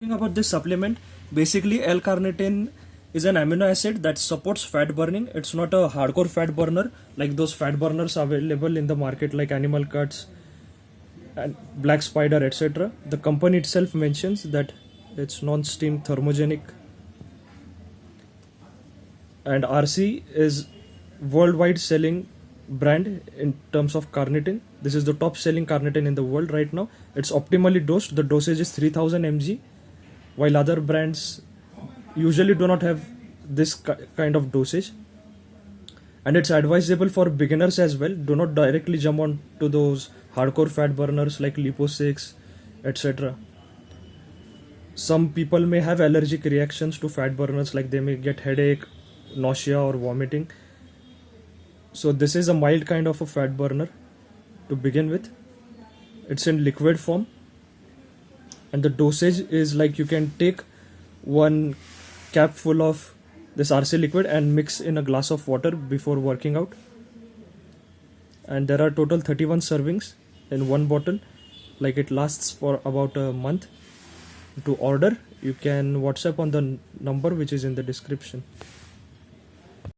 Talking about this supplement, basically L-carnitine is an amino acid that supports fat burning. It's not a hardcore fat burner like those fat burners available in the market like Animal Cuts and Black Spider, etc. The company itself mentions that it's non-steam thermogenic, and RC is worldwide selling brand in terms of carnitine. This is the top selling carnitine in the world right now. It's optimally dosed. The dosage is 3000 mg, while other brands usually do not have this kind of dosage. And it's advisable for beginners as well. Do not directly jump on to those hardcore fat burners like lipo 6, etc. Some people may have allergic reactions to fat burners, like they may get headache, nausea or vomiting. So this is a mild kind of a fat burner to begin with. It's in liquid form, and the dosage is like you can take one cap full of this RC liquid and mix in a glass of water before working out. And there are total 31 servings in one bottle. Like it lasts for about a month. To order, you can WhatsApp on the number which is in the description.